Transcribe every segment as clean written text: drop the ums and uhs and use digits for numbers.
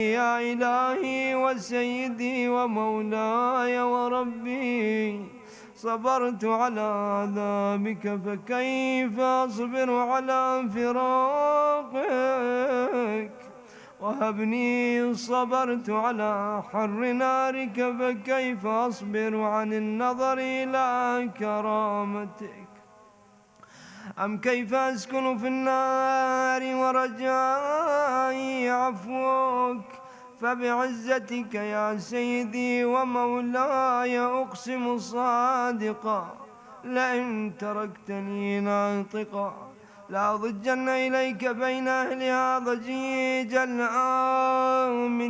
يا إلهي وسيدي ومولاي وربي، صبرت على عذابك فكيف أصبر على فراقك، وهبني صبرت على حر نارك فكيف أصبر عن النظر إلى كرامتك. أم كيف أسكن في النار ورجائي عفوك، فبعزتك يا سيدي ومولاي أقسم صادقا لئن تركتني ناطقا لأضجن إليك بين أهلها ضجيج الآمنين،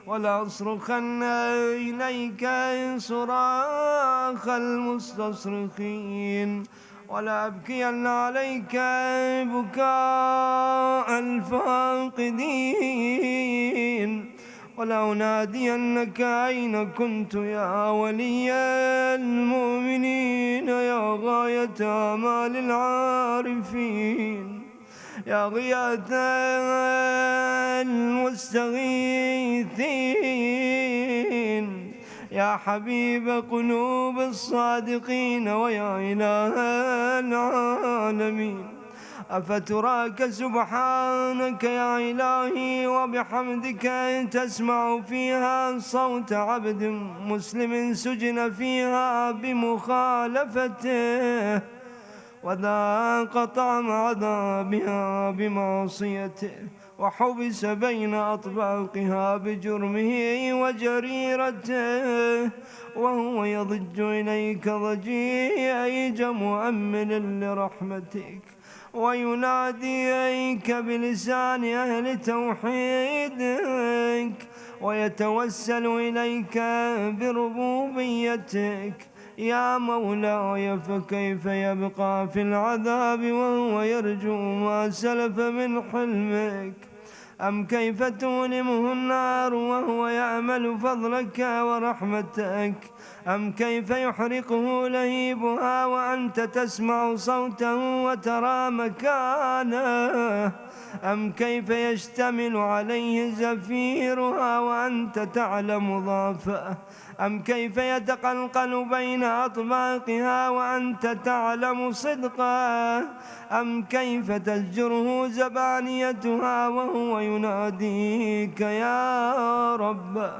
ولأصرخن إليك صراخ المستصرخين، ولأبكين عليك بكاء الفاقدين، ولأنادينك أين كنت يا ولي المؤمنين، يا غاية آمال العارفين، يا غياث المستغيثين، يا حبيب قلوب الصادقين، ويا إله العالمين. أفتراك سبحانك يا إلهي وبحمدك تسمع فيها صوت عبد مسلم سجن فيها بمخالفته، وذاق طعم عذابها بمعصيته، وحبس بين أطباقها بجرمه وجريرته، وهو يضج إليك ضجيج مؤمل لرحمتك، ويناديك بلسان أهل توحيدك، ويتوسل إليك بربوبيتك. يا مولاي فكيف يبقى في العذاب وهو يرجو ما سلف من حلمك؟ أم كيف تؤلمه النار وهو يأمل فضلك ورحمتك؟ أم كيف يحرقه لهيبها وأنت تسمع صوته وترى مكانه؟ أم كيف يشتمل عليه زفيرها وأنت تعلم ضعفه؟ أم كيف يتقلقل بين أطباقها وأنت تعلم صدقه؟ أم كيف تزجره زبانيتها وهو يناديك يا رب؟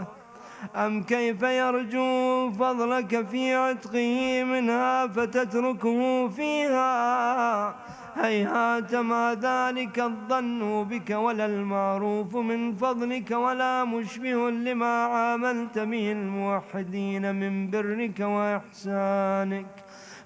أم كيف يرجو فضلك في عتقه منها فتتركه فيها؟ هيهات ما ذلك الظن بك ولا المعروف من فضلك ولا مشبه لما عاملت به الموحدين من برك وإحسانك،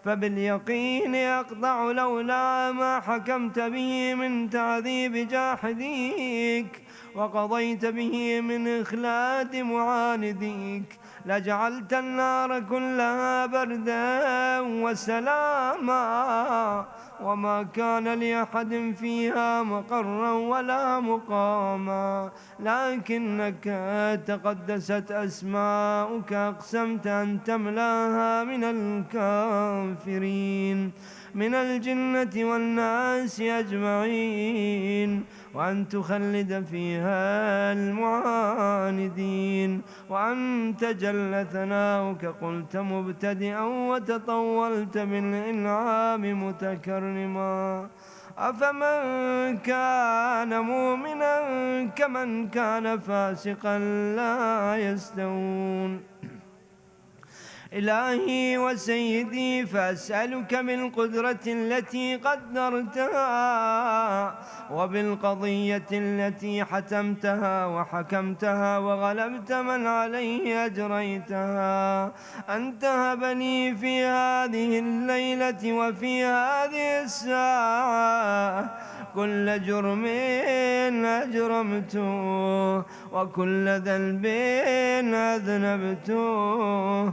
فباليقين يقطع لولا ما حكمت به من تعذيب جاحديك وقضيت به من إخلاد معانديك، لجعلت النار كلها بردا وسلاما، وما كان لأحد فيها مقرا ولا مقاما، لكنك تقدست أسماؤك أقسمت أن تملاها من الكافرين من الجنة والناس أجمعين، وأن تخلد فيها المعاندين، وأنت جل ثناؤك قلت مبتدئا وتطولت بالإنعام متكرما. أفمن كان مؤمنا كمن كان فاسقا لا يستوون. إلهي وسيدي فأسألك بالقدرة التي قدرتها وبالقضية التي حتمتها وحكمتها وغلبت من عليه أجريتها أن تهبني في هذه الليلة وفي هذه الساعة كل جرم أجرمته وكل ذنب أذنبته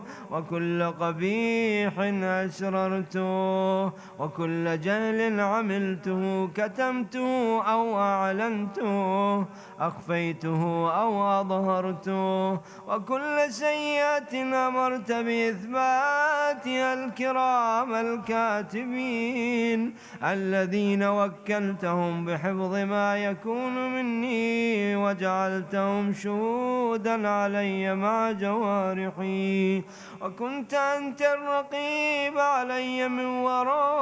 وكل قبيح أسررته، وكل جهل عملته، كتمته أو أعلنته، أخفيته أو أظهرته، وكل سيئة أمرت بإثباتها الكرام الكاتبين الذين وكلتهم بحفظ ما يكون مني، وجعلتهم شهودا علي مع جوارحي، وكنت أنت الرقيب علي من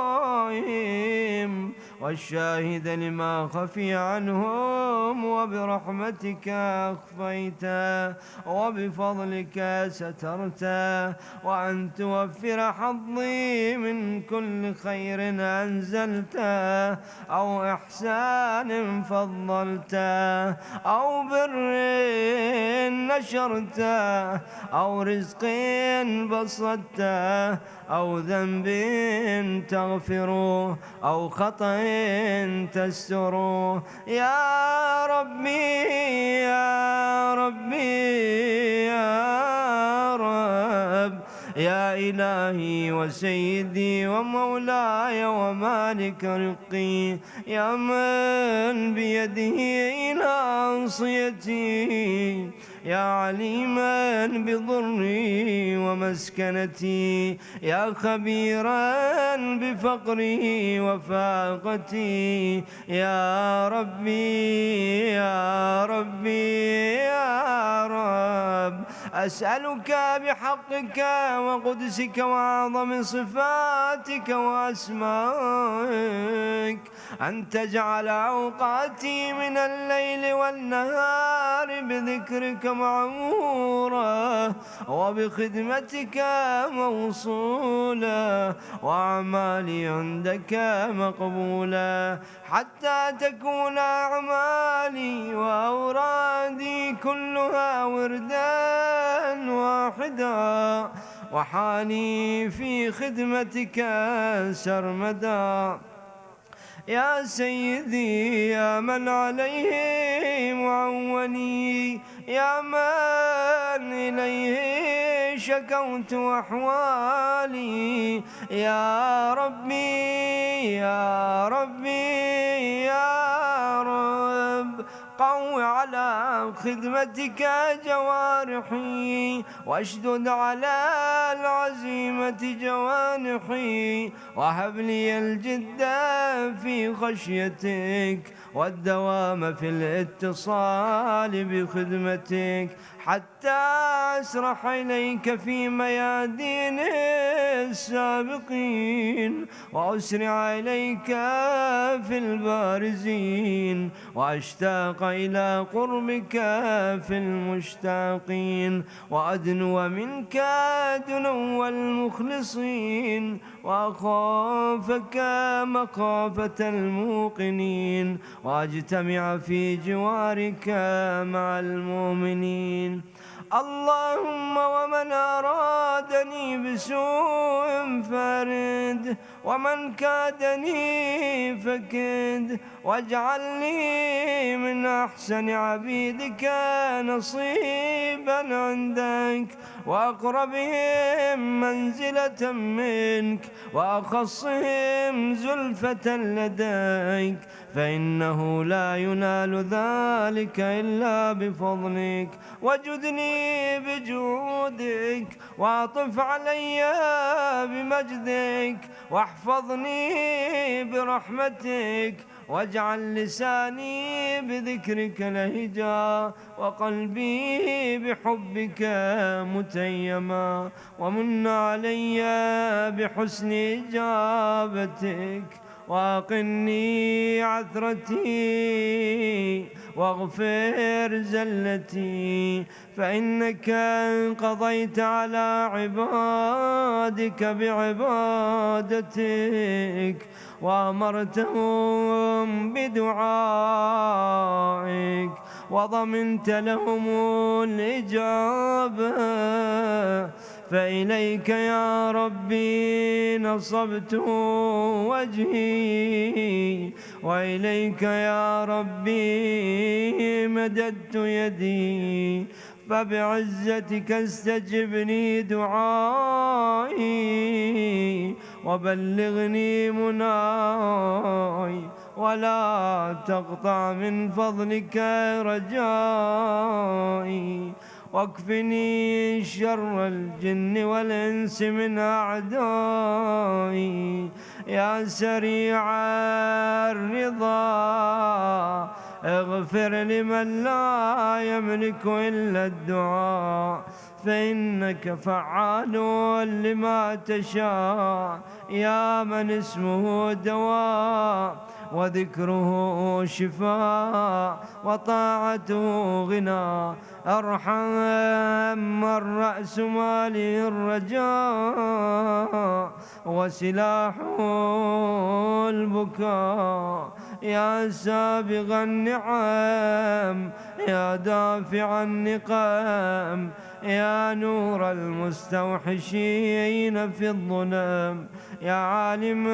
ورائهم والشاهد لما خفي عنهم، وبرحمتك أخفيته وبفضلك سترته، وأن توفر حظي من كل خير أنزلته أو إحسان فضلته أو بر نشرته أو رزق بسطته أو ذنب تغفره أو خطأ تستره. يا ربي يا ربي يا رب، يا إلهي وسيدي ومولاي ومالك رقي، يا من بيده ناصيتي، يا عليما بضري ومسكنتي، يا خبيرا بفقري وفاقتي، يا ربي يا ربي يا رب، أسألك بحقك وقدسك وأعظم صفاتك وأسمائك أن تجعل أوقاتي من الليل والنهار بذكرك معمورة، وبخدمتك موصولة، وأعمالي عندك مقبولة، حتى تكون أعمالي وأورادي كلها وردا واحدا، وحالي في خدمتك سرمدا. يا سيدي يا من عليه معوني، يا من إليه شكوت أحوالي، يا ربي يا ربي يا رب، قو على خدمتك جوارحي، واشدد على العزيمة جوانحي، وهب لي الجد في خشيتك والدوام في الاتصال بخدمتك، حتى أسرح إليك في ميادين السابقين، وأسرع إليك في البارزين، وأشتاق إلى قربك في المشتاقين، وأدنو منك دنو المخلصين، وأخافك مخافة الموقنين، وأجتمع في جوارك مع المؤمنين. اللهم ومن أرادني بسوء فارد، ومن كادني فكد، واجعل لي من أحسن عبيدك نصيبا عندك، وأقربهم منزلة منك، وأخصهم زلفة لديك، فإنه لا ينال ذلك إلا بفضلك، وجدني بجودك، وأطف علي بمجدك، واحفظني برحمتك، واجعل لساني بذكرك لهجا، وقلبي بحبك متيما، ومن علي بحسن إجابتك، واقني عثرتي، واغفر زلتي، فإنك قضيت على عبادك بعبادتك، وأمرتهم بدعائك، وضمنت لهم الإجابة، فإليك يا ربي نصبت وجهي، وإليك يا ربي مددت يدي فبعزتك استجبني دعائي وبلغني مناي ولا تقطع من فضلك رجائي واكفني شر الجن والإنس من أعدائي يا سريع الرضا اغفر لمن لا يملك إلا الدعاء فإنك فعال لما تشاء يا من اسمه دواء وذكره شفاء وطاعته غنى أرحم من رأس ماله الرجاء وسلاحه البكاء يا سابغ النعم يا دافع النقام يا نور المستوحشين في الظلام يا عالم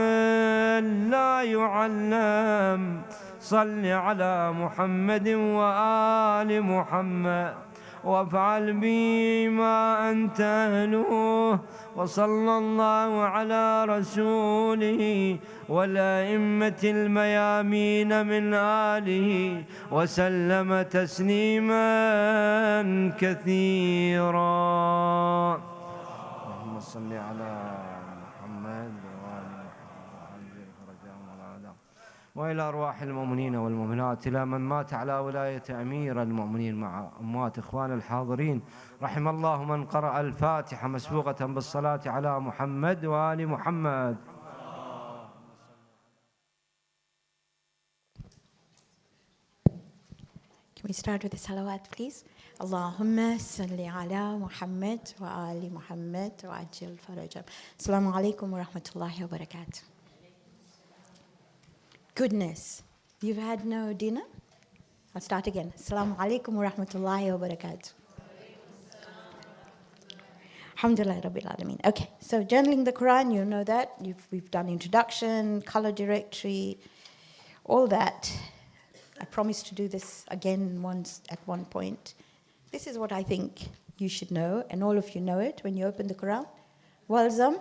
لا يعلم صل على محمد وآل محمد وافعل بي ما أنت أهله وصلى الله على رسوله والأئمة الميامين من آله وسلم تسليما كثيرا. اللهم صل على محمد وإلى أرواح المؤمنين والمؤمنات إلى من مات على ولاية أمير المؤمنين مع أموات إخوان الحاضرين رحم الله من قرأ الفاتحة مسبوقة بالصلاة على محمد وآل محمد. Can we start with the salawat, please? Allahumma salli ala Muhammad wa ali Muhammad wa ajil farajam. Assalamu alaikum wa rahmatullahi wa barakatuh. Goodness, you've had no dinner? I'll start again. Assalamu alaikum wa rahmatullahi wa barakatuh. Alhamdulillah Rabbil Alameen. Okay, so journaling the Quran, you know that. We've done introduction, color directory, all that. I promised to do this again once at one point. This is what I think you should know, and all of you know it when you open the Quran. Walzam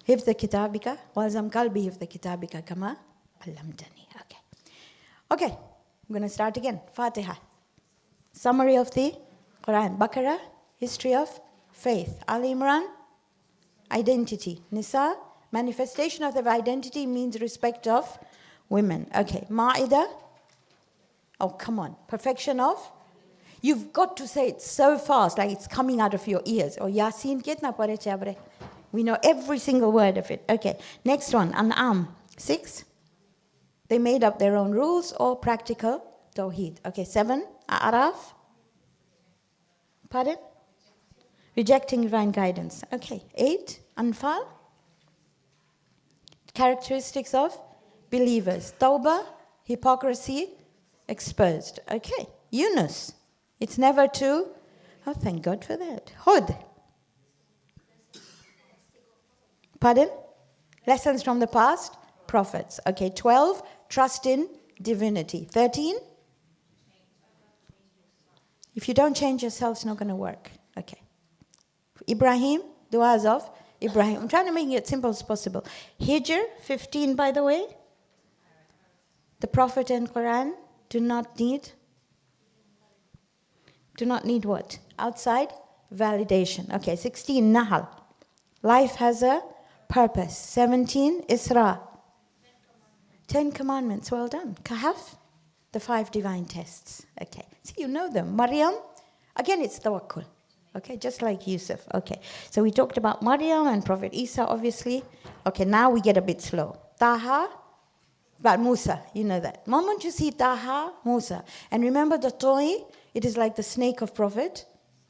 hifdha kitabika, walzam qalbi hifdha kitabika kama allamtani. Okay, I'm going to start again. Fatiha. Summary of the Quran. Baqarah, history of faith. Ali Imran, identity. Nisa, manifestation of the identity means respect of women. Okay, Ma'idah. Oh, come on. Perfection of? You've got to say it so fast, like it's coming out of your ears. Oh, Yasin kitna pare chabre. We know every single word of it. Okay, next one. An'am. 6. They made up their own rules or practical tawheed. Okay, 7. A'raf. Pardon? Rejecting divine guidance. Okay, 8. Anfal. Characteristics of believers. Tawbah. Hypocrisy. Exposed. Okay, Yunus. It's never to. Oh, thank God for that. Hud. Pardon? Lessons from the past. Prophets. Okay, 12. Trust in divinity. 13. If you don't change yourself, it's not going to work. Okay. Ibrahim. Du'as of Ibrahim. I'm trying to make it simple as possible. Hijr. 15, by the way. The Prophet and Quran do not need what? Outside validation. Okay, 16, Nahal. Life has a purpose. 17, Isra. 10 commandments, well done. Kahf, the 5 divine tests. Okay, see, you know them. Maryam, again, it's tawakkul. Okay, just like Yusuf. Okay, so we talked about Maryam and Prophet Isa, obviously. Okay, now we get a bit slow. Taha, about Musa, you know that. Moment you see Taha, Musa. And remember the toy, it is like the snake of Prophet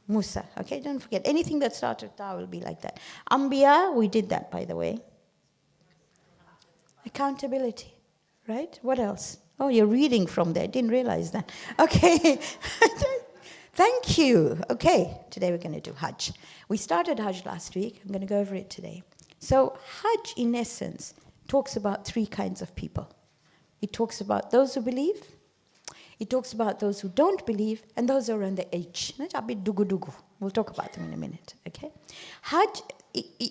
Musa. Okay, don't forget. Anything that starts with Ta will be like that. Anbiya, we did that, by the way. Accountability, right? What else? Oh, you're reading from there. Didn't realize that. Okay. Thank you. Okay, today we're going to do Hajj. We started Hajj last week. I'm going to go over it today. So Hajj, in essence, talks about 3 kinds of people. It talks about those who believe. It talks about those who don't believe and those who are on the edge. We'll talk about them in a minute, okay? Hajj,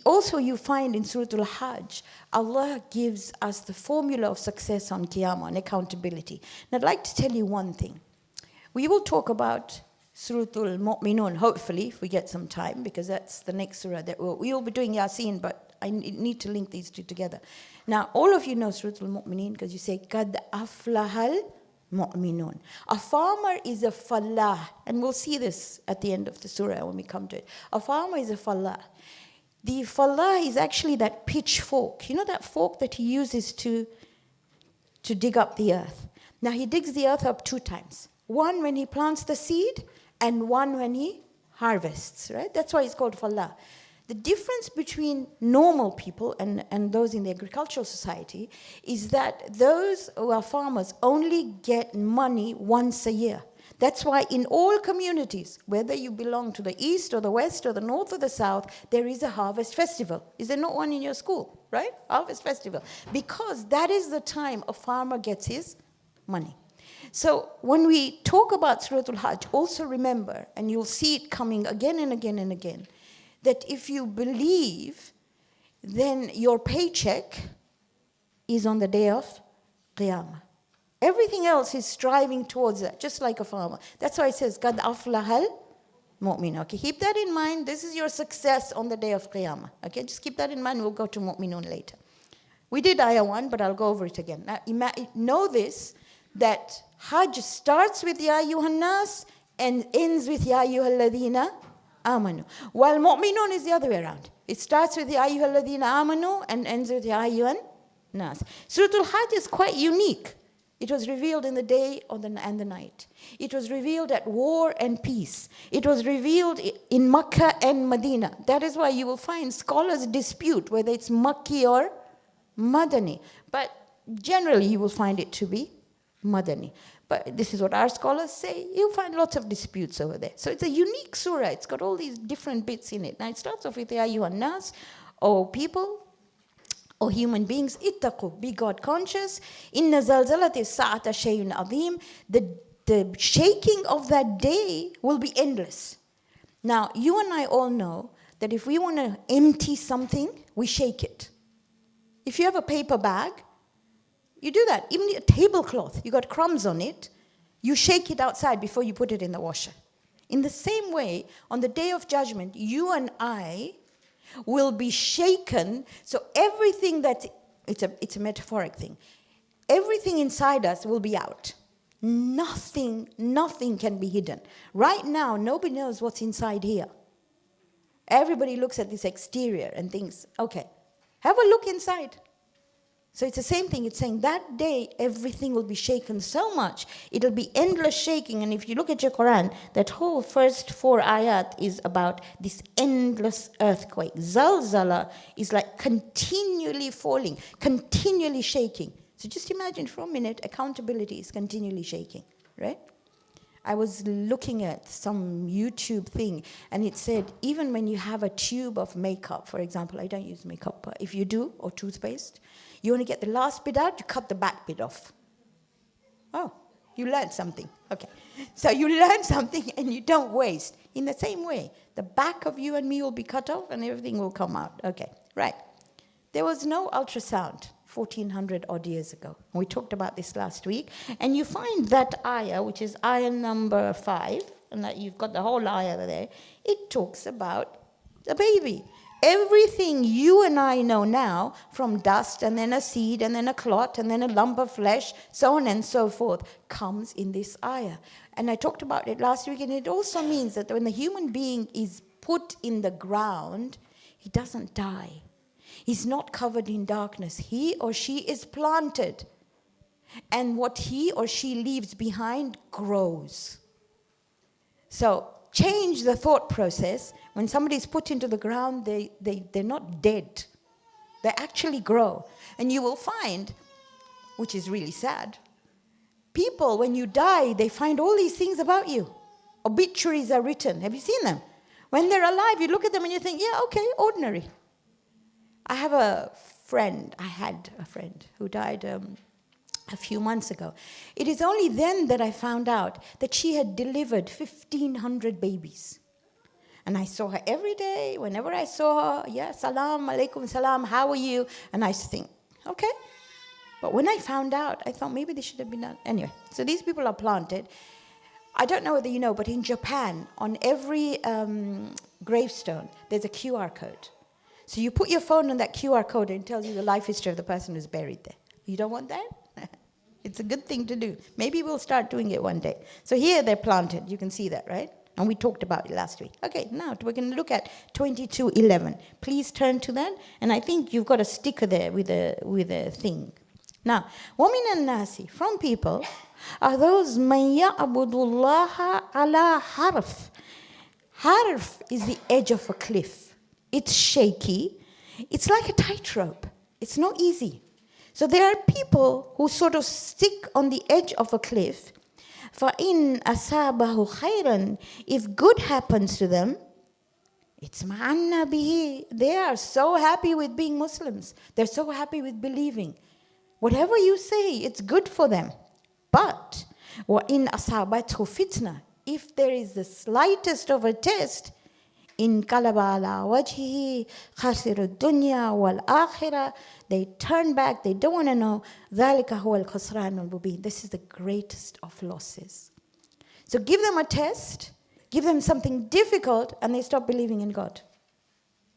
also you find in Surah Al-Hajj, Allah gives us the formula of success on Qiyamah and accountability. And I'd like to tell you one thing. We will talk about Surah Al-Mu'minun, hopefully, if we get some time, because that's the next surah that we will be doing Yasin, but I need to link these two together. Now, all of you know Surah Al-Mu'minin because you say, Qad aflahal mu'minun. A farmer is a falah, and we'll see this at the end of the surah when we come to it. A farmer is a falah. The falah is actually that pitchfork. You know that fork that he uses to dig up the earth? Now, he digs the earth up 2 times. One when he plants the seed, and one when he harvests, right? That's why it's called falah. The difference between normal people and those in the agricultural society is that those who are farmers only get money once a year. That's why in all communities, whether you belong to the east or the west or the north or the south, there is a harvest festival. Is there not one in your school, right? Harvest festival. Because that is the time a farmer gets his money. So when we talk about Surah Al-Hajj, also remember, and you'll see it coming again and again and again, that if you believe, then your paycheck is on the day of Qiyamah. Everything else is striving towards that, just like a farmer. That's why it says, Qad aflahal mu'min. Okay, keep that in mind. This is your success on the day of Qiyamah. Okay, just keep that in mind. We'll go to Mu'minun later. We did ayah 1, but I'll go over it again. Now, know this, that Hajj starts with Ya Ayyuhan Nas and ends with Ya Ayyuhal Ladina Amanu. While Mu'minun is the other way around. It starts with Ya Ayyuhal Ladina Amanu and ends with Ya Ayyuhan Nas. Surah Al-Hajj is quite unique. It was revealed in the day and the night. It was revealed at war and peace. It was revealed in Makkah and Medina. That is why you will find scholars dispute whether it's Makki or Madani. But generally you will find it to be Madani. But this is what our scholars say. You'll find lots of disputes over there. So it's a unique surah. It's got all these different bits in it. Now it starts off with Ya Ayyuhan Nas, O people, O human beings, ittaqu, be God conscious. Inna zalzalati sa'ata shay'un azim. The shaking of that day will be endless. Now, you and I all know that if we want to empty something, we shake it. If you have a paper bag, you do that. Even a tablecloth, you got crumbs on it, you shake it outside before you put it in the washer. In the same way, on the day of judgment, you and I will be shaken. So everything it's a metaphoric thing. Everything inside us will be out. Nothing can be hidden. Right now, nobody knows what's inside here. Everybody looks at this exterior and thinks, okay, have a look inside. So it's the same thing. It's saying that day, everything will be shaken so much. It'll be endless shaking. And if you look at your Quran, that whole first 4 ayat is about this endless earthquake. Zalzala is like continually falling, continually shaking. So just imagine for a minute, accountability is continually shaking, right? I was looking at some YouTube thing, and it said, even when you have a tube of makeup, for example, I don't use makeup, but if you do, or toothpaste, you want to get the last bit out, you cut the back bit off. Oh, you learned something. Okay. So you learn something and you don't waste. In the same way, the back of you and me will be cut off and everything will come out. Okay, right. There was no ultrasound 1400 odd years ago. We talked about this last week. And you find that ayah, which is ayah number 5, and that you've got the whole ayah there, it talks about the baby. Everything you and I know now, from dust and then a seed and then a clot and then a lump of flesh, so on and so forth, comes in this ayah. And I talked about it last week, and it also means that when the human being is put in the ground, he doesn't die. He's not covered in darkness. He or she is planted. And what he or she leaves behind grows. So change the thought process. When somebody is put into the ground, they're not dead. They actually grow. And you will find, which is really sad, people, when you die, they find all these things about you. Obituaries are written. Have you seen them? When they're alive, you look at them and you think, yeah, okay, ordinary. I had a friend who died a few months ago. It is only then that I found out that she had delivered 1,500 babies. And I saw her every day. Whenever I saw her, yeah, salam, alaikum salam, how are you? And I used to think, okay. But when I found out, I thought maybe they should have been done. Anyway, so these people are planted. I don't know whether you know, but in Japan, on every gravestone, there's a QR code. So you put your phone on that QR code and it tells you the life history of the person who's buried there. You don't want that? It's a good thing to do. Maybe we'll start doing it one day. So here they're planted. You can see that, right? And we talked about it last week. Okay, now we're going to look at 22:11. Please turn to that. And I think you've got a sticker there with a thing. Now, وَمِنَ النَّاسِ, from people, are those مَنْ يَعْبُدُ اللَّهَ عَلَى حَرْفٍ. Harf is the edge of a cliff. It's shaky. It's like a tightrope. It's not easy. So there are people who sort of stick on the edge of a cliff. فَإِنْ أَصَابَهُ خَيْرًا, if good happens to them, it's مَعَنَّ بِهِ. They are so happy with being Muslims. They're so happy with believing. Whatever you say, it's good for them. But وَإِنْ أَصَابَتْهُ فِتْنَةٌ, if there is the slightest of a test, إِنْ قَلَبَ عَلَى وَجْهِهِ خَسِرَ الدُّنْيَا وَالْآخِرَةِ, they turn back, they don't want to know. ذَلِكَ هُوَ الْخُسْرَانُ الْمُبِينُ. This is the greatest of losses. So give them a test, give them something difficult, and they stop believing in God.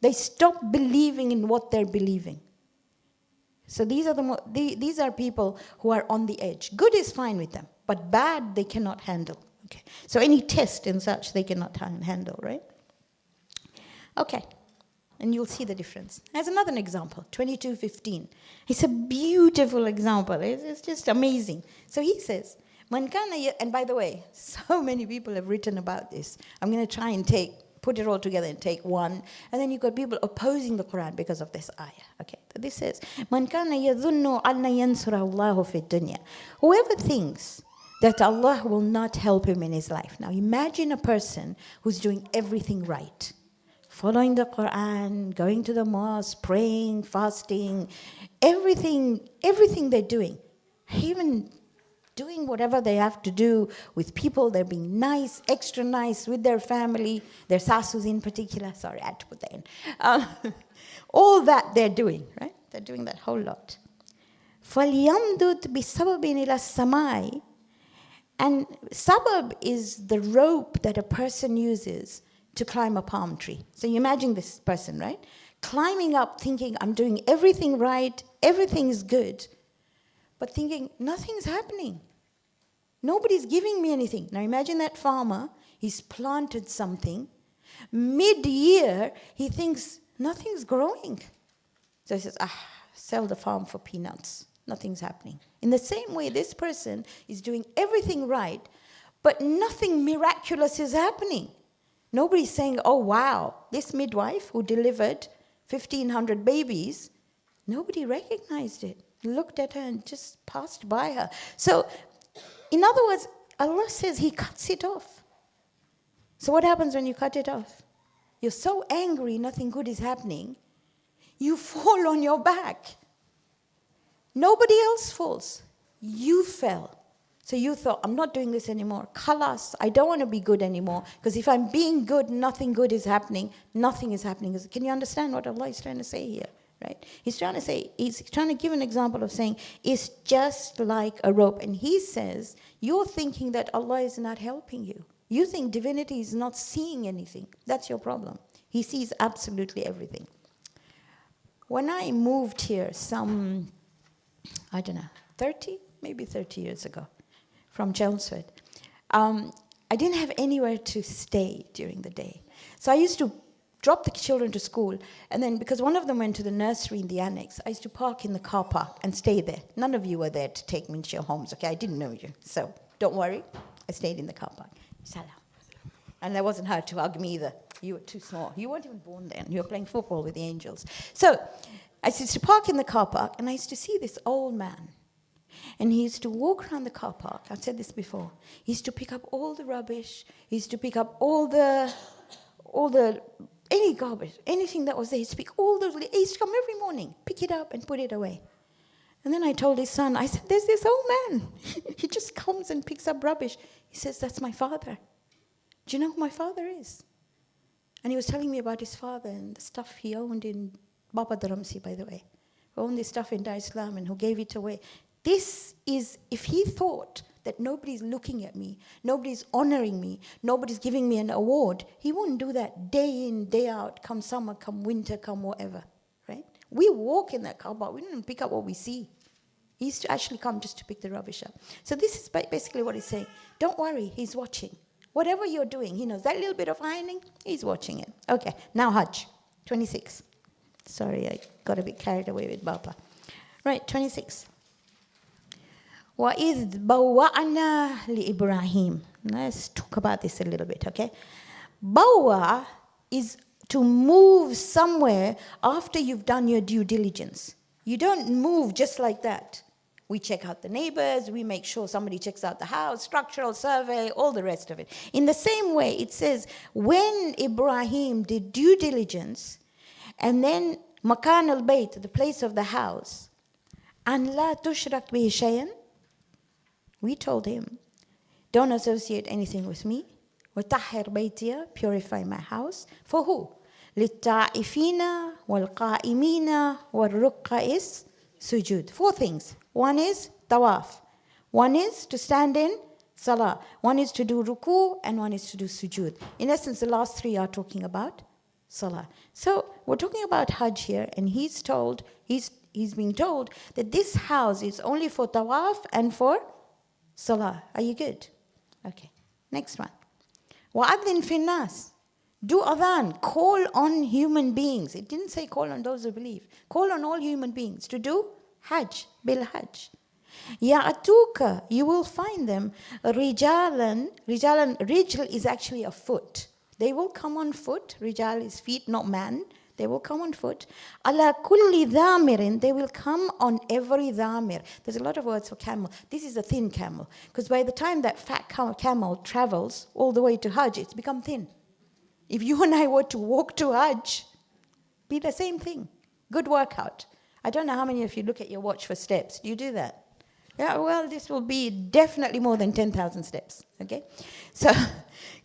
They stop believing in what they're believing. So these are people who are on the edge. Good is fine with them, but bad they cannot handle. Okay. So any test and such they cannot handle, right? Okay. And you'll see the difference. There's another example, 22:15. It's a beautiful example. It's just amazing. So he says, and by the way, so many people have written about this. I'm going to try and put it all together and take one. And then you've got people opposing the Quran because of this ayah. Okay, so this says, مَنْ كَانَ يَظُنُّ أَنَّ يَنْصُرَهُ اللَّهُ فِي الدُّنْيَا. Whoever thinks that Allah will not help him in his life. Now imagine a person who's doing everything right. Following the Quran, going to the mosque, praying, fasting, everything they're doing. Even doing whatever they have to do with people. They're being nice, extra nice with their family, their sasus in particular. Sorry, I had to put that in. All that they're doing, right? They're doing that whole lot. فَلْيَمْدُدْ بِسَبَبٍ إِلَى السَّمَاءِ. And sabab is the rope that a person uses to climb a palm tree. So you imagine this person, right? Climbing up thinking, I'm doing everything right, everything's good, but thinking, nothing's happening. Nobody's giving me anything. Now imagine that farmer, he's planted something. Mid-year, he thinks, nothing's growing. So he says, sell the farm for peanuts. Nothing's happening. In the same way, this person is doing everything right, but nothing miraculous is happening. Nobody's saying, oh, wow, this midwife who delivered 1,500 babies, nobody recognized it, looked at her and just passed by her. So, in other words, Allah says He cuts it off. So what happens when you cut it off? You're so angry, nothing good is happening, you fall on your back. Nobody else falls. You fell. So you thought, I'm not doing this anymore. Khalas, I don't want to be good anymore. Because if I'm being good, nothing good is happening. Nothing is happening. Can you understand what Allah is trying to say here? Right? He's trying to give an example of saying, it's just like a rope. And He says, you're thinking that Allah is not helping you. You think divinity is not seeing anything. That's your problem. He sees absolutely everything. When I moved here some, 30 years ago, from Chelmsford, I didn't have anywhere to stay during the day. So I used to drop the children to school, and then because one of them went to the nursery in the annex, I used to park in the car park and stay there. None of you were there to take me into your homes, okay? I didn't know you, so don't worry. I stayed in the car park. Salam. And that wasn't her to hug me either. You were too small. You weren't even born then. You were playing football with the angels. So I used to park in the car park, and I used to see this old man. And he used to walk around the car park. I've said this before. He used to pick up all the rubbish. He used to pick up any garbage, anything that was there. He used to he used to come every morning, pick it up and put it away. And then I told his son, I said, there's this old man. He just comes and picks up rubbish. He says, that's my father. Do you know who my father is? And he was telling me about his father and the stuff he owned in Baba Dharamsi, by the way, who owned this stuff in Dar es Salaam and who gave it away. This is, if he thought that nobody's looking at me, nobody's honoring me, nobody's giving me an award, he wouldn't do that day in, day out, come summer, come winter, come whatever, right? We walk in that car park, we don't even pick up what we see. He used to actually come just to pick the rubbish up. So this is basically what he's saying. Don't worry, he's watching. Whatever you're doing, he knows. That little bit of ironing, he's watching it. Okay, now Hajj, 26. Sorry, I got a bit carried away with Baba. Right, 26. وَإِذْ بَوَّأْنَا لِإِبْرَاهِيمَ. Let's talk about this a little bit, okay? Bawa is to move somewhere after you've done your due diligence. You don't move just like that. We check out the neighbors, we make sure somebody checks out the house, structural survey, all the rest of it. In the same way, it says, when Ibrahim did due diligence, and then Makan al-Bayt, the place of the house, and la tushrak bihi shay'an, we told him, don't associate anything with me. وَطَهِّرْ بَيْتِيَ, purify my house. For who? لِلطَّائِفِينَ وَالْقَائِمِينَ وَالرُّكَّعِ sujud. 4 things. One is tawaf. One is to stand in salah. One is to do ruku, and one is to do sujud. In essence, the last 3 are talking about salah. So we're talking about Hajj here, and he's being told that this house is only for tawaf and for salah. Are you good? Okay. Next one. وَأَذِّن فِي النَّاسِ. Do adhan. Call on human beings. It didn't say call on those who believe. Call on all human beings to do Hajj, bil Hajj. يَأْتُوكَ, you will find them. رِجَالًا, rijal is actually a foot. They will come on foot. Rijal is feet, not man. They will come on foot. عَلَى كُلِّ ذَامِرٍ, they will come on every dhamir. There's a lot of words for camel. This is a thin camel. Because by the time that fat camel travels all the way to Hajj, it's become thin. If you and I were to walk to Hajj, be the same thing. Good workout. I don't know how many of you look at your watch for steps. Do you do that? Yeah, well, this will be definitely more than 10,000 steps. Okay? So,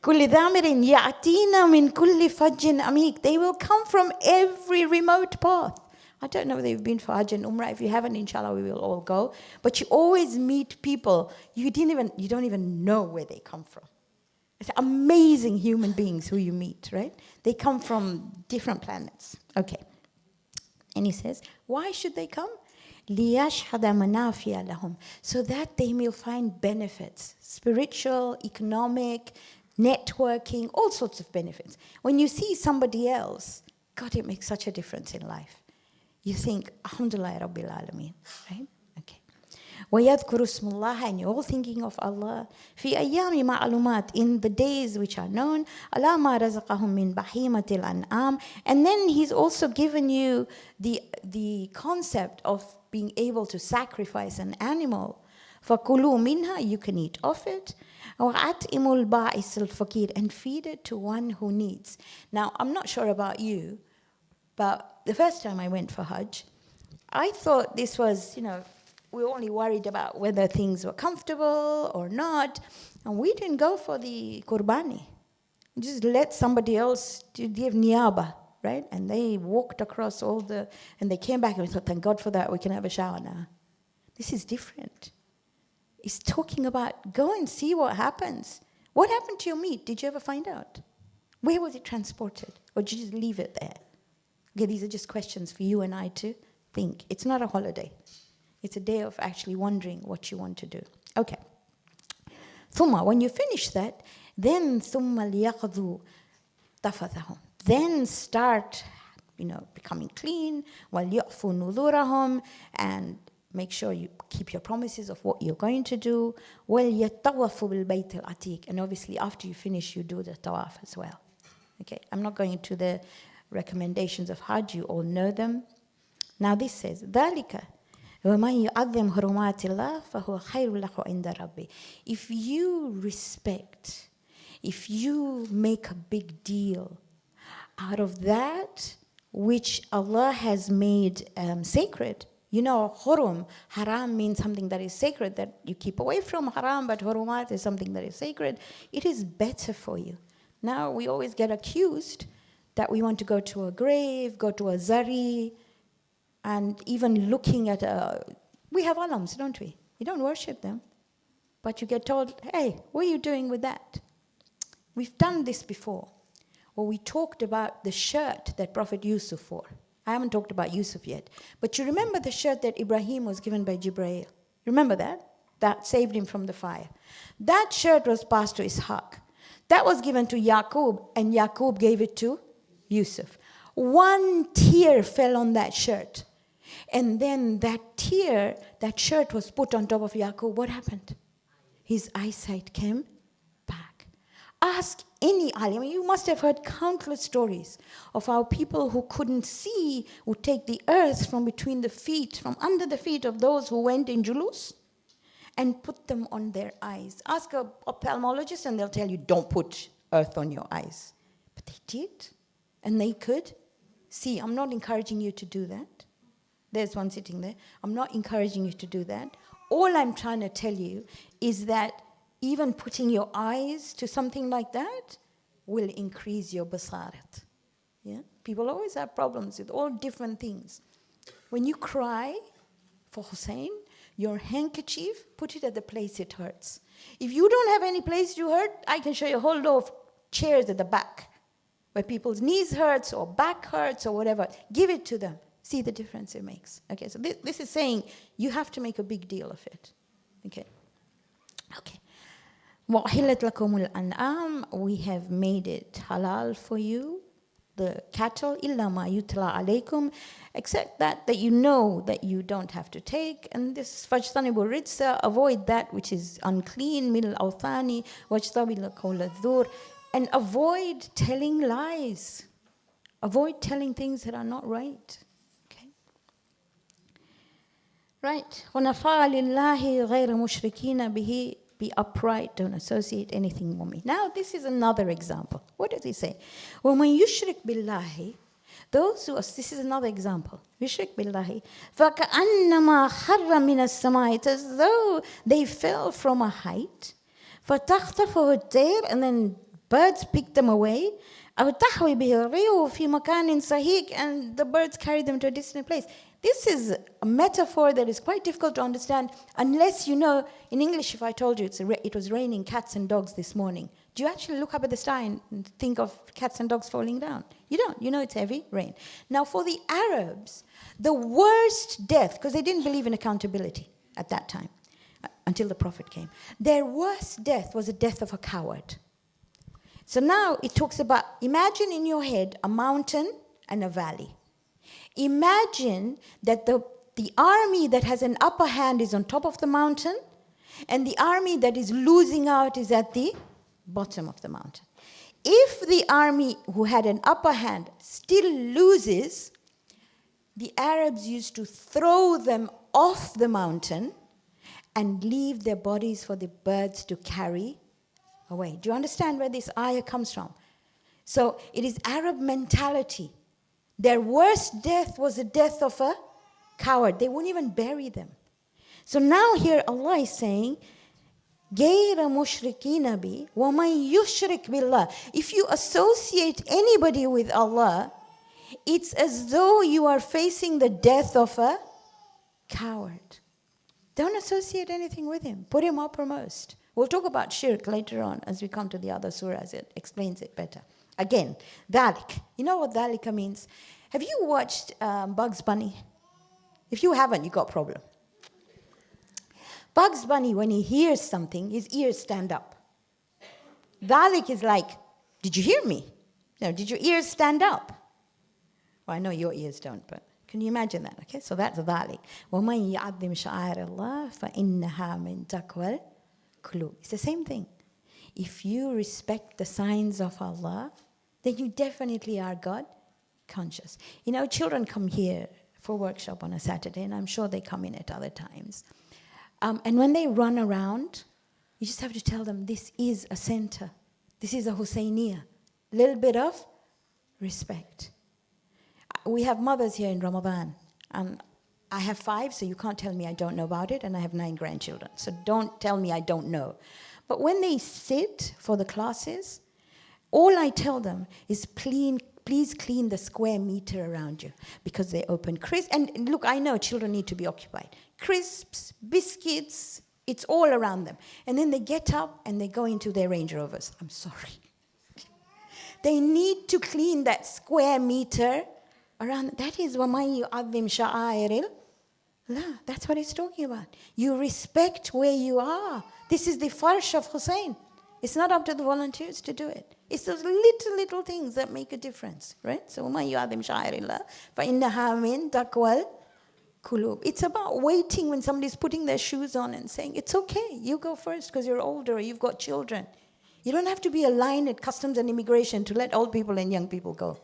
كُلِّ ذَامِرٍ يَأْتِينَ مِنْ كُلِّ فَجٍّ عَمِيقٍ. They will come from every remote path. I don't know whether you've been for Hajj and Umrah. If you haven't, inshallah, we will all go. But you always meet people, you don't even know where they come from. It's amazing human beings who you meet, right? They come from different planets. Okay. And he says, why should they come? لِيَشْهَدَ مَنَافِيَ لَهُمْ, so that they may find benefits, spiritual, economic, networking, all sorts of benefits. When you see somebody else, God, it makes such a difference in life. You think, Alhamdulillah Rabbil Alameen, right? Okay. وَيَذْكُرُ اسْمُ اللَّهِ, and you're all thinking of Allah. فِي أَيَّامِ مَعْلُومَاتٍ, in the days which are known. عَلَى مَا رَزَقَهُم مِّن بَهِيمَةِ الْأَنْعَامِ. And then He's also given you the concept of being able to sacrifice an animal. فَكُلُوا مِنْهَا, you can eat of it. وَأَطْعِمُوا الْبَائِسَ الْفَقِيرَ, and feed it to one who needs. Now, I'm not sure about you, but the first time I went for Hajj, I thought this was, we were only worried about whether things were comfortable or not. And we didn't go for the qurbani. We just let somebody else give niyaba, right? And they walked across and they came back and we thought, thank God for that, we can have a shower now. This is different. It's talking about go and see what happens. What happened to your meat? Did you ever find out? Where was it transported? Or did you just leave it there? Okay, these are just questions for you and I to think. It's not a holiday. It's a day of actually wondering what you want to do. Okay. Thumma, when you finish that, then thumma liyaqdu tafathahum. Then start, becoming clean. وَلْيَعْفُوا نُذُورَهُم, and make sure you keep your promises of what you're going to do. وَلْيَطَّوَّفُوا بِالْبَيْتِ الْعَتِيقِ, and obviously after you finish, you do the tawaf as well. Okay, I'm not going into the recommendations of Hajj, you all know them. Now this says, ذَلِكَ وَمَنْ يُعَظِّمْ حُرُمَاتِ اللَّهِ فَهُوَ خَيْرٌ لَهُ عِنْدَ رَبِّهِ. If you respect, if you make a big deal out of that which Allah has made sacred, You know, hurum, haram means something that is sacred, that you keep away from. Haram, but hurumat is something that is sacred. It is better for you. Now, we always get accused that we want to go to a grave, go to a zari, and even looking at we have alams, don't we? You don't worship them. But you get told, hey, what are you doing with that? We've done this before. Or we talked about the shirt that Prophet Yusuf wore. I haven't talked about Yusuf yet. But you remember the shirt that Ibrahim was given by Jibreel? Remember that? That saved him from the fire. That shirt was passed to Ishaq. That was given to Yaqub, and Yaqub gave it to Yusuf. One tear fell on that shirt. And then that tear, that shirt was put on top of Yaqub. What happened? His eyesight came back. Ask any alim. You must have heard countless stories of how people who couldn't see would take the earth from between the feet, from under the feet of those who went in julus, and put them on their eyes. Ask an ophthalmologist and they'll tell you, don't put earth on your eyes. But they did, and they could see. I'm not encouraging you to do that. There's one sitting there. I'm not encouraging you to do that. All I'm trying to tell you is that even putting your eyes to something like that will increase your basarat. Yeah? People always have problems with all different things. When you cry for Hussein, your handkerchief, put it at the place it hurts. If you don't have any place to hurt, I can show you a whole row of chairs at the back where people's knees hurts or back hurts or whatever. Give it to them. See the difference it makes. Okay, so this is saying you have to make a big deal of it. Okay. Okay. وَأُحِلَّتْ لَكُمُ الْأَنْعَامُ, we have made it halal for you, the cattle, إِلَّا مَا يُتْلَى عَلَيْكُمْ, except that you know that you don't have to take. And this فَاجْتَنِبُوا الرِّجْسَ, avoid that which is unclean, مِنَ الْأَوْثَانِ وَاجْتَنِبُوا الْقَوْلَ الزُّورِ, and avoid telling lies. Avoid telling things that are not right. Right. وَنَفَعَ لِلَّهِ غَيْرَ مُشْرِكِينَ بِهِ, be upright, don't associate anything with me. Now this is another example. What does he say? وَمَنْ يُشْرِكْ بِاللَّهِ, those who, this is another example. يُشْرِكْ بِاللَّهِ فَكَأَنَّمَا خَرَّ مِنَ السَّمَاءِ, it's as though they fell from a height. فَتَخْطَفُهُ الطَّيْرُ, and then birds picked them away. أَوْ تَحْوِي بِهِ الرِّيحُ فِي مَكَانٍ سَحِيقٍ, and the birds carried them to a distant place. This is a metaphor that is quite difficult to understand unless you know, in English, if I told you it was raining cats and dogs this morning, do you actually look up at the sky and think of cats and dogs falling down? You don't. You know it's heavy rain. Now for the Arabs, the worst death, because they didn't believe in accountability at that time, until the Prophet came, their worst death was the death of a coward. So now it talks about, imagine in your head a mountain and a valley. Imagine that the army that has an upper hand is on top of the mountain, and the army that is losing out is at the bottom of the mountain. If the army who had an upper hand still loses, the Arabs used to throw them off the mountain and leave their bodies for the birds to carry away. Do you understand where this ayah comes from? So it is Arab mentality. Their worst death was the death of a coward. They wouldn't even bury them. So now here Allah is saying, غَيْرَ مُشْرِكِينَ بِي وَمَنْ يُشْرِكْ بِاللَّهِ. If you associate anybody with Allah, it's as though you are facing the death of a coward. Don't associate anything with him. Put him uppermost. We'll talk about shirk later on as we come to the other surahs. It explains it better. Again, dhalik. You know what dhalika means? Have you watched Bugs Bunny? If you haven't, you got a problem. Bugs Bunny, when he hears something, his ears stand up. Dhalik is like, did you hear me? No, did your ears stand up? Well, I know your ears don't, but can you imagine that? Okay, so that's dhalik. وَمَنْ يَعَظِّمْ شَعَائِرَ اللَّهِ فَإِنَّهَا مِنْ تَقْوَى الْقُلُوبِ. It's the same thing. If you respect the signs of Allah, then you definitely are God conscious. You know, children come here for workshop on a Saturday, and I'm sure they come in at other times. And when they run around, you just have to tell them, this is a center. This is a Husseiniya. A little bit of respect. We have mothers here in Ramadan, and I have 5, so you can't tell me I don't know about it, and I have 9 grandchildren. So don't tell me I don't know. But when they sit for the classes, all I tell them is please clean the square meter around you, because they open crisps. And look, I know children need to be occupied. Crisps, biscuits, it's all around them. And then they get up and they go into their Range Rovers. I'm sorry. They need to clean that square meter around. That is وَمَنْ يُعَظِّمْ شَعَائِرِ اللَّهِ. That's what it's talking about. You respect where you are. This is the farsh of Hussein. It's not up to the volunteers to do it. It's those little things that make a difference, right? So وَمَنْ يُعَظِّمْ شَعَائِرِ اللَّهِ فَإِنَّهَا مِنْ تَقْوَى الْقُلُوبِ. It's about waiting when somebody's putting their shoes on and saying, it's okay, you go first because you're older or you've got children. You don't have to be a line at customs and immigration to let old people and young people go.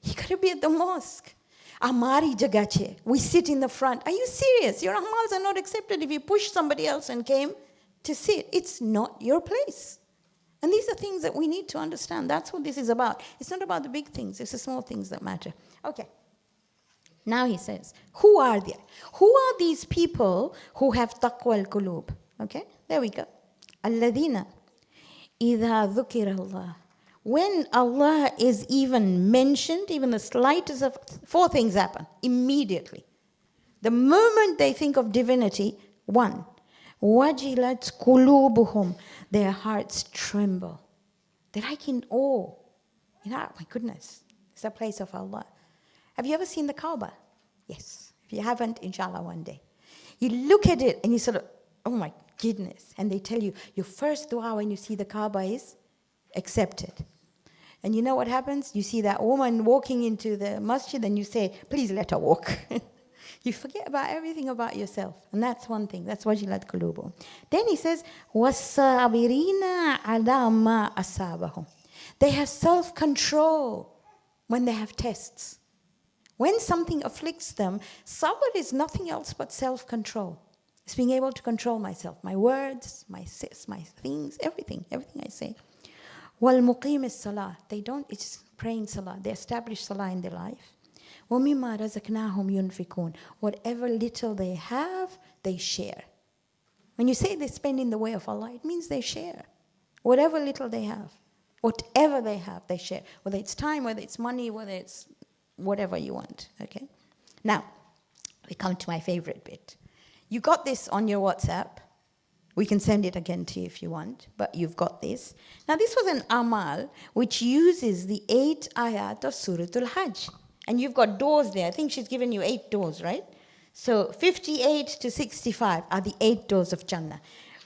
You got to be at the mosque. Amari jagache. We sit in the front. Are you serious? Your amals are not accepted if you push somebody else and came to sit. It's not your place. And these are things that we need to understand. That's what this is about. It's not about the big things. It's the small things that matter. Okay. Now he says, who are they? Who are these people who have taqwa al-qulub? Okay, there we go. Alladhina idha dhukira Allah. When Allah is even mentioned, even the slightest of 4 things happen immediately. The moment they think of divinity, 1, wajilat qulubuhum, their hearts tremble. They're like in awe. You know, oh my goodness, it's a place of Allah. Have you ever seen the Kaaba? Yes. If you haven't, inshallah, one day. You look at it and you sort of, oh my goodness. And they tell you, your first dua when you see the Kaaba is accepted. And you know what happens? You see that woman walking into the masjid and you say, please let her walk. You forget about everything about yourself. And that's one thing. That's wajilat qulubuhum. Then he says, وَالصَّابِرِينَ عَلَى مَا أَصَابَهُم. They have self-control when they have tests. When something afflicts them, sabr is nothing else but self-control. It's being able to control myself, my words, my things, everything I say. وَالْمُقِيمِ الصَّلَاةِ. They don't, it's just praying salah. They establish salah in their life. وَمِمَّا رَزَقْنَاهُمْ يُنْفِقُونَ. Whatever little they have, they share. When you say they spend in the way of Allah, it means they share. Whatever little they have, whatever they have, they share. Whether it's time, whether it's money, whether it's whatever you want, okay? Now, we come to my favorite bit. You got this on your WhatsApp. We can send it again to you if you want, but you've got this. Now, this was an amal which uses the 8 ayat of Surah Al-Hajj. And you've got doors there. I think she's given you 8 doors, right? So 58 to 65 are the 8 doors of Jannah.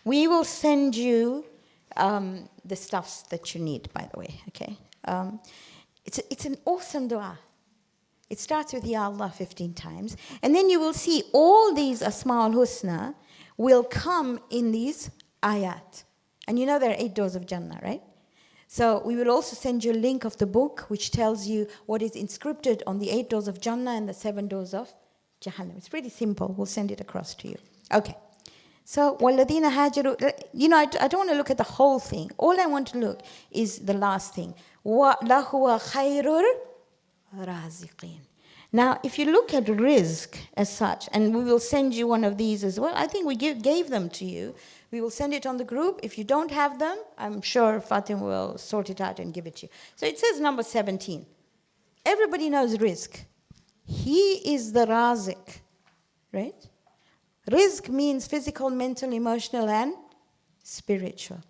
We will send you the stuffs that you need, by the way, okay? It's an awesome dua. It starts with Ya Allah 15 times. And then you will see all these Asma al-Husna will come in these ayat. And you know there are 8 doors of Jannah, right? So we will also send you a link of the book which tells you what is inscripted on the 8 doors of Jannah and the 7 doors of Jahannam. It's pretty simple. We'll send it across to you. Okay. So, وَالَّذِينَ هَاجَرُوا. You know, I don't want to look at the whole thing. All I want to look is the last thing. وَلَهُوَ خَيْرُ الرَّازِقِينَ. Now, if you look at rizq as such, and we will send you one of these as well. I think we gave them to you. We will send it on the group. If you don't have them, I'm sure Fatima will sort it out and give it to you. So it says number 17. Everybody knows rizq. He is the razik, right? Rizq means physical, mental, emotional, and spiritual.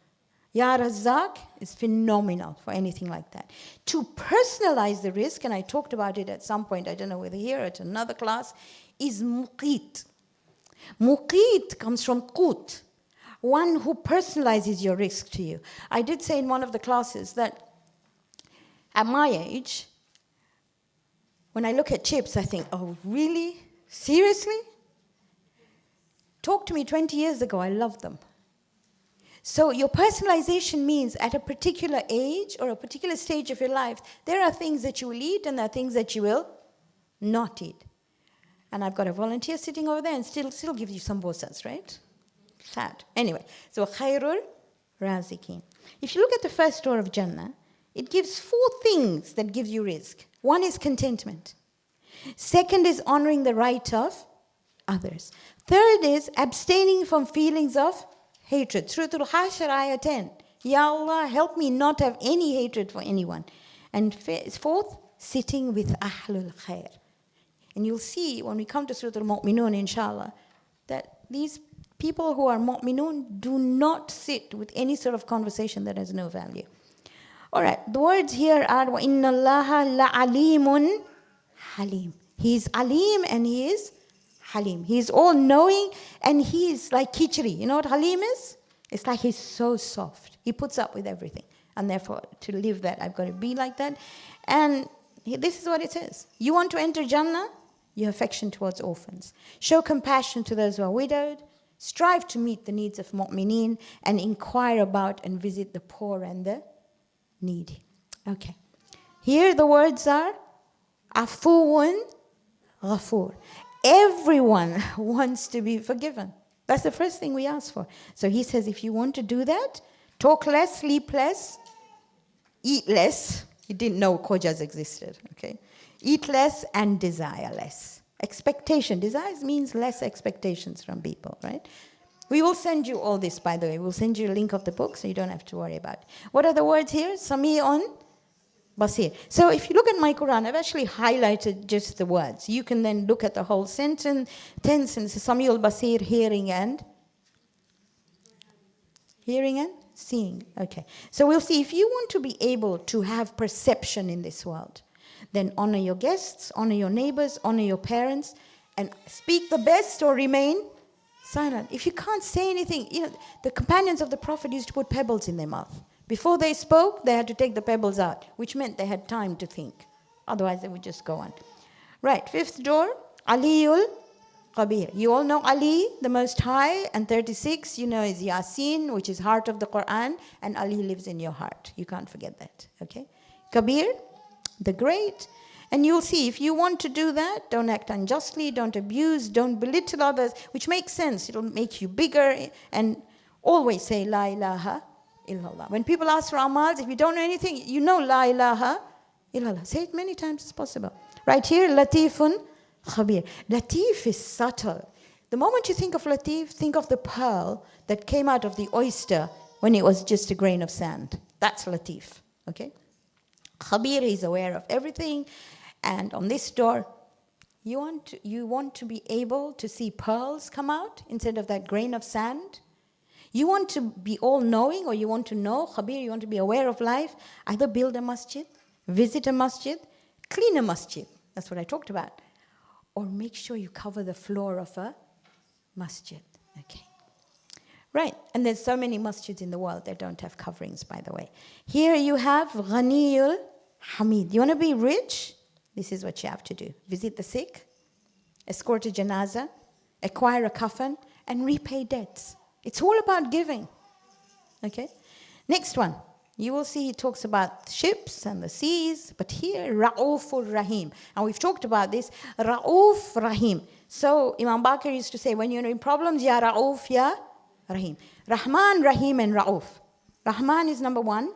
Ya Razzaq is phenomenal for anything like that. To personalize the rizq, and I talked about it at some point, I don't know whether here or at another class, is muqit. Muqit comes from qut, one who personalizes your rizq to you. I did say in one of the classes that at my age, when I look at chips, I think, oh, really? Seriously? Talk to me 20 years ago, I loved them. So your personalization means at a particular age or a particular stage of your life, there are things that you will eat and there are things that you will not eat. And I've got a volunteer sitting over there and still gives you sambosas, right? Sad. Anyway, so khairul razikin. If you look at the first door of Jannah, it gives 4 things that gives you rizq. One is contentment. Second is honoring the right of others. Third is abstaining from feelings of hatred. Surah Al-Hashr, ayah 10. Ya Allah, help me not have any hatred for anyone. And fourth, sitting with Ahlul Khair. And you'll see when we come to Surah Al-Mu'minun, inshallah, that these people who are Mu'minun do not sit with any sort of conversation that has no value. All right, the words here are وَإِنَّ اللَّهَ لَعَلِيمٌ Halim. He is Alim and he is Halim. He is all-knowing and he is like Khichdi. You know what Halim is? It's like he's so soft. He puts up with everything. And therefore, to live that, I've got to be like that. And this is what it says. You want to enter Jannah? Your affection towards orphans. Show compassion to those who are widowed. Strive to meet the needs of mu'mineen and inquire about and visit the poor and the needy. Okay. Here the words are afuun ghafoor. Everyone wants to be forgiven. That's the first thing we ask for. So he says, if you want to do that, talk less, sleep less, eat less. You didn't know kojas existed, okay? Eat less and desire less. Expectation. Desires means less expectations from people, right? We will send you all this, by the way. We'll send you a link of the book so you don't have to worry about it. What are the words here? Sami'un Basir. So if you look at my Quran, I've actually highlighted just the words. You can then look at the whole sentence. 10 sentences. Sami'ul Basir, hearing and seeing. Okay. So we'll see. If you want to be able to have perception in this world, then honor your guests, honor your neighbors, honor your parents, and speak the best or remain silent. If you can't say anything, the companions of the Prophet used to put pebbles in their mouth. Before they spoke, they had to take the pebbles out, which meant they had time to think. Otherwise, they would just go on. Right, fifth door, Aliul Qabir. You all know Ali, the Most High, and 36, is Yasin, which is heart of the Quran, and Ali lives in your heart. You can't forget that, okay? Kabir, the great. And you'll see, if you want to do that, don't act unjustly, don't abuse, don't belittle others, which makes sense. It'll make you bigger. And always say, La ilaha illallah. When people ask for amals, if you don't know anything, you know La ilaha illallah. Say it many times as possible. Right here, Latifun Khabir. Latif is subtle. The moment you think of Latif, think of the pearl that came out of the oyster when it was just a grain of sand. That's Latif, okay? Khabir is aware of everything. And on this door, you want to be able to see pearls come out instead of that grain of sand. You want to be all-knowing, or you want to know, Khabir, you want to be aware of life. Either build a masjid, visit a masjid, clean a masjid. That's what I talked about. Or make sure you cover the floor of a masjid. Okay. Right. And there's so many masjids in the world that don't have coverings, by the way. Here you have Ghaniyul Hamid. You want to be rich? This is what you have to do. Visit the sick, escort a janazah, acquire a coffin, and repay debts. It's all about giving. Okay? Next one. You will see he talks about ships and the seas, but here, Ra'ufur Rahim. And we've talked about this, Ra'uf Rahim. So Imam Baqir used to say, when you're in problems, Ya Ra'uf, Ya Rahim. Rahman, Rahim, and Ra'uf. Rahman is number 1.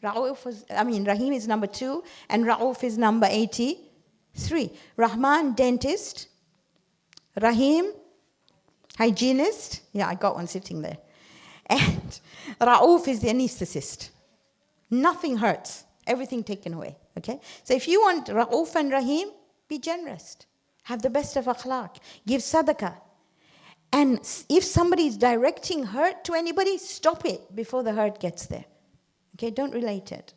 Rahim is number 2, and Ra'uf is number 83. Rahman, dentist. Rahim, hygienist. Yeah, I got one sitting there. And Ra'uf is the anesthetist. Nothing hurts. Everything taken away. Okay? So if you want Ra'uf and Rahim, be generous. Have the best of akhlaq. Give sadaqah. And if somebody is directing hurt to anybody, stop it before the hurt gets there. Okay, don't relate it.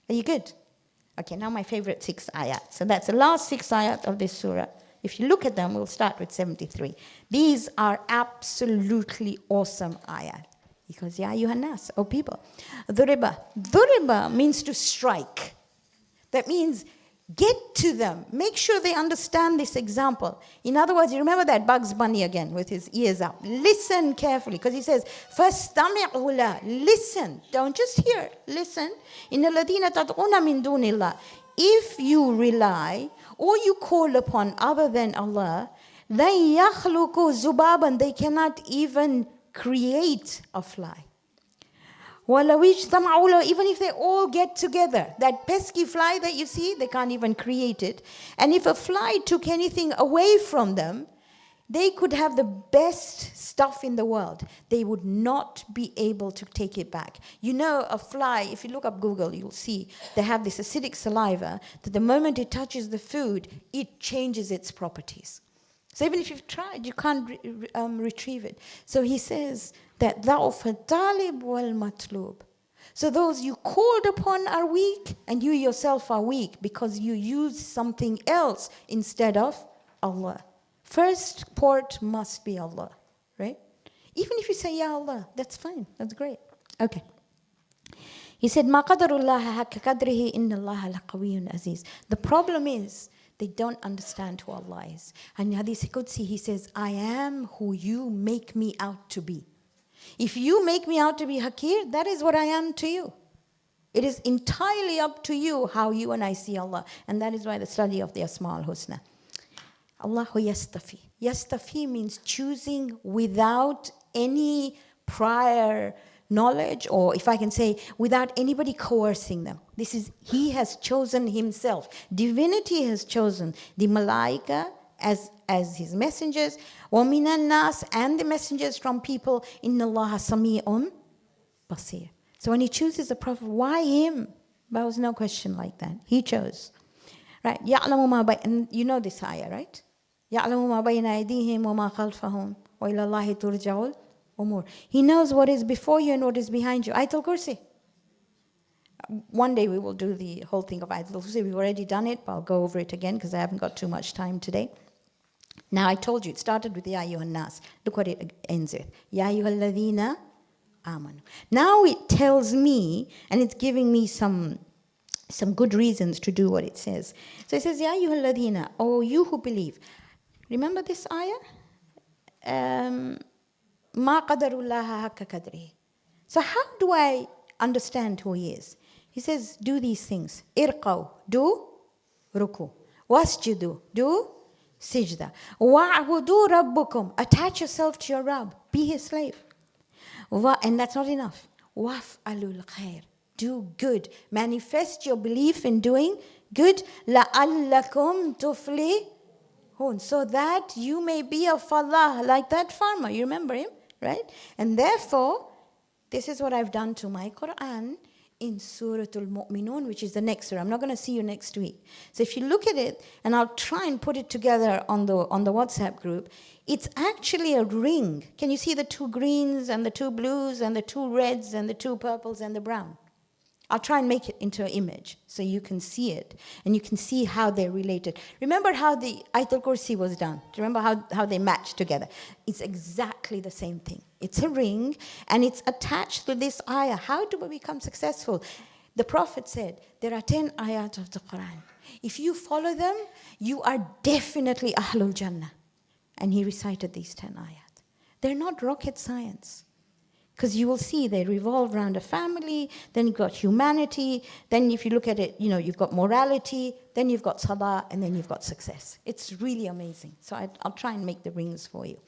Are you good? Okay, now my favorite 6 ayat. So that's the last 6 ayat of this surah. If you look at them, we'll start with 73. These are absolutely awesome ayat. Because, ya ayyuhan nas, oh people. Dhuriba. Dhuriba means to strike. That means get to them. Make sure they understand this example. In other words, you remember that Bugs Bunny again with his ears up. Listen carefully, because he says, فَاسْتَمِعُوا لَهُ. Listen. Don't just hear. Listen. إِنَّ الَّذِينَ تَدْعُونَ مِن دُونِ اللَّهِ. If you rely or you call upon other than Allah, لَن يَخْلُقُوا ذُبَابًا. They cannot even create a fly. Even if they all get together, that pesky fly that you see, they can't even create it. And if a fly took anything away from them, they could have the best stuff in the world. They would not be able to take it back. You know, a fly, if you look up Google, you'll see they have this acidic saliva that the moment it touches the food, it changes its properties. So even if you've tried, you can't retrieve it. So he says that ضعف الطالب والمطلوب. So those you called upon are weak, and you yourself are weak because you use something else instead of Allah. First port must be Allah, right? Even if you say, Ya Allah, that's fine, that's great. Okay. He said, مَا قَدَرُ اللَّهَ حَقَّ قَدْرِهِ إِنَّ اللَّهَ لَقَوِيٌّ عَزِيزٌ. The problem is, they don't understand who Allah is. And in Hadith Qudsi, he says, I am who you make me out to be. If you make me out to be Hakir, that is what I am to you. It is entirely up to you how you and I see Allah. And that is why the study of the Asma al-Husna. Allahu yastafi. Yastafi means choosing without any prior knowledge, or if I can say, without anybody coercing them. This is, he has chosen himself. Divinity has chosen the Malaika as his messengers, وَمِنَ النَّاسِ, and the messengers from people, إِنَّ اللَّهَ سَمِيعٌ بَصِيرٌ. So when he chooses a prophet, why him? There was no question like that. He chose. Right? يَعْلَمُ مَا بَيْنَ, and you know this ayah, right? يَعْلَمُ مَا بَيْنَ أَيْدِيهِمْ وَمَا خَلْفَهُمْ وَإِلَى اللَّهِ تُرْجَعُ الْأُمُورِ. He knows what is before you and what is behind you. Ayatul Kursi. One day we will do the whole thing of Ayatul Kursi. We've already done it, but I'll go over it again because I haven't got too much time today. Now I told you, it started with Ya Ayyuhan Nas. Look what it ends with. Ya Ayyuhal Ladhina Amanu. Now it tells me, and it's giving me some good reasons to do what it says. So it says, Ya Ayyuhal Ladhina, oh you who believe. Remember this ayah? Ma qadarullaha haqqa qadrihi. So how do I understand who he is? He says, do these things. Irqaw, do ruku. Wasjudu, do sijda. Wa'budu rabbukum, attach yourself to your Rabb, be his slave. And that's not enough. Waf'alul khair, do good. Manifest your belief in doing good. La'allakum tuflihun, so that you may be a falah, like that farmer. You remember him, right? And therefore, this is what I've done to my Quran in Surah Al-Mu'minun, which is the next surah. I'm not going to see you next week. So if you look at it, and I'll try and put it together on the WhatsApp group, it's actually a ring. Can you see the two greens and the two blues and the two reds and the two purples and the brown? I'll try and make it into an image so you can see it and you can see how they're related. Remember how the Ayatul Kursi was done? Do you remember how they match together? It's exactly the same thing. It's a ring and it's attached to this ayah. How do we become successful? The Prophet said, there are 10 ayat of the Quran. If you follow them, you are definitely Ahlul Jannah. And he recited these 10 ayat. They're not rocket science. Because you will see they revolve around a family, then you've got humanity, then if you look at it, you've got morality, then you've got salah, and then you've got success. It's really amazing. So I'll try and make the rings for you.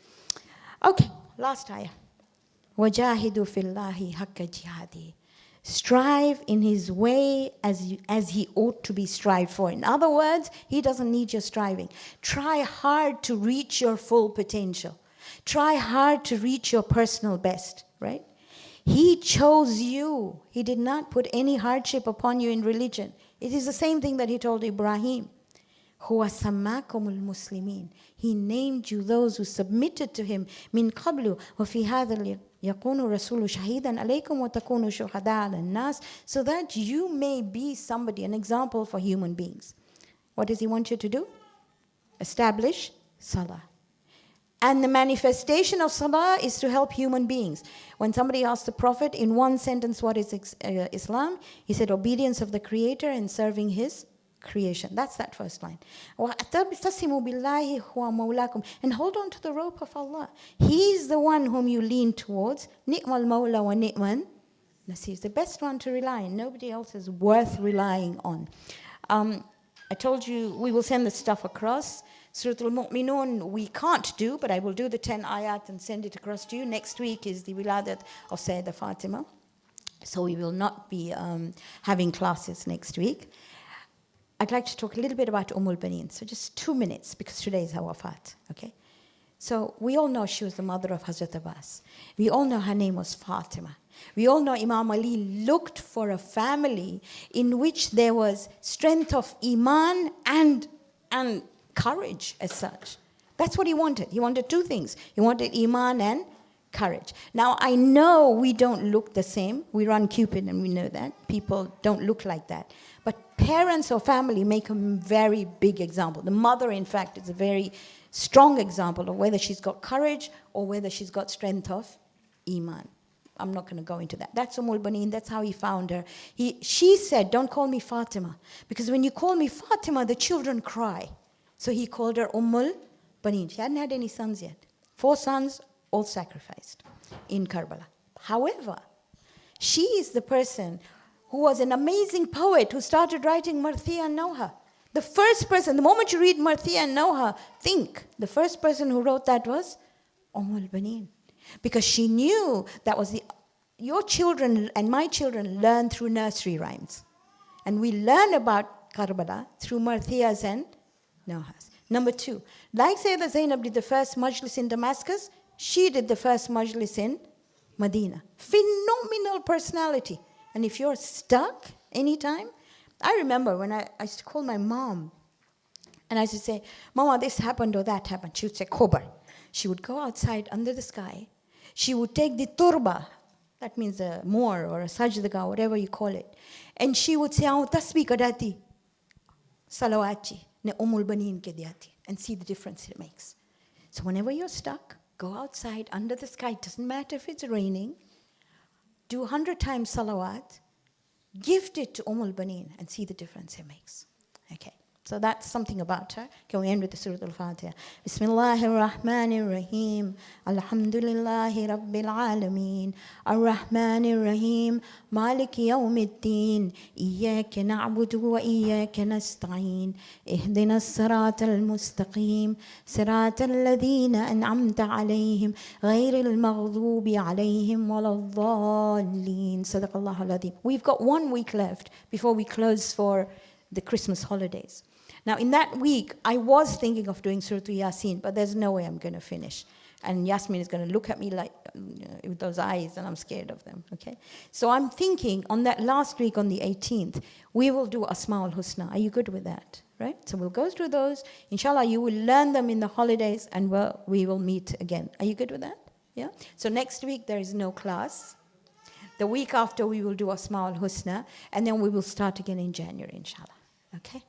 Okay, last ayah. وَجَاهِدُوا فِي اللَّهِ حَقَّ جِهَادِهِ. Strive in his way as he ought to be strived for. In other words, he doesn't need your striving. Try hard to reach your full potential. Try hard to reach your personal best. Right? He chose you. He did not put any hardship upon you in religion. It is the same thing that he told Ibrahim. هُوَ سَمَّاكُمُ الْمُسْلِمِينَ. He named you those who submitted to him. مِنْ قَبْلُ وَفِي هَذَا يَكُونُ رَسُولُ شَهِيدًا عَلَيْكُمْ وَتَكُونُوا شُهَدَاءَ عَلَى النَّاسِ. So that you may be somebody, an example for human beings. What does he want you to do? Establish salah. And the manifestation of salah is to help human beings. When somebody asked the Prophet in one sentence, what is Islam? He said, obedience of the Creator and serving his creation. That's that first line. And hold on to the rope of Allah. He's the one whom you lean towards. Ni'mal mawla wa ni'man nasir. The best one to rely on. Nobody else is worth relying on. I told you we will send the stuff across. Surah Al-Mu'minun we can't do, but I will do the 10 ayat and send it across to you. Next week is the wiladat of Sayyidah Fatima. So we will not be having classes next week. I'd like to talk a little bit about Ummulbanin. So just 2 minutes, because today is her wafat, okay? So we all know she was the mother of Hazrat Abbas. We all know her name was Fatima. We all know Imam Ali looked for a family in which there was strength of iman and courage as such. That's what he wanted. He wanted two things. He wanted iman and courage. Now, I know we don't look the same. We run Cupid and we know that. People don't look like that. But parents or family make a very big example. The mother, in fact, is a very strong example of whether she's got courage or whether she's got strength of iman. I'm not going to go into that. That's Ummulbanin. That's how he found her. She said, don't call me Fatima, because when you call me Fatima, the children cry. So he called her Ummulbanin. She hadn't had any sons yet. 4 sons, all sacrificed in Karbala. However, she is the person who was an amazing poet who started writing Marthiya and Noha. The first person, the moment you read Marthiya and Noha, think the first person who wrote that was Ummulbanin. Because she knew that was your children and my children learn through nursery rhymes. And we learn about Karbala through Marthiyas and Nohas. Number 2, like Sayyidah Zainab did the first majlis in Damascus, she did the first majlis in Medina. Phenomenal personality. And if you're stuck anytime, I remember when I used to call my mom, and I used to say, Mama, this happened or that happened. She would say, Khobar. She would go outside under the sky. She would take the turba, that means a moor or a sajdaga, whatever you call it. And she would say, tasbih kadati, salawachi, ne Ummulbanin ke diyati, and see the difference it makes. So whenever you're stuck, go outside under the sky. It doesn't matter if it's raining. Do 100 times salawat, gift it to Ummulbanin, and see the difference it makes. Okay. So that's something about her. Can we end with the Surah Al-Fatiha? Bismillahir Rahmanir Rahim. Alhamdulillahi Rabbil Alameen. Ar-Rahmanir Rahim. Maliki Yawmiddin. Iyyaka na'budu wa iyyaka nasta'in. Ihdina as-sirata al-mustaqim. Sirata alladhina an'amta alayhim. Ghayril maghdubi alayhim waladdallin. Sadaqallahu al-Azim. We've got 1 week left before we close for the Christmas holidays. Now, in that week, I was thinking of doing Surah Yasin, but there's no way I'm going to finish. And Yasmin is going to look at me like with those eyes, and I'm scared of them, okay? So I'm thinking on that last week, on the 18th, we will do Asma'ul Husna. Are you good with that, right? So we'll go through those. Inshallah, you will learn them in the holidays, and we will meet again. Are you good with that? Yeah? So next week, there is no class. The week after, we will do Asma'ul Husna, and then we will start again in January, inshallah. Okay?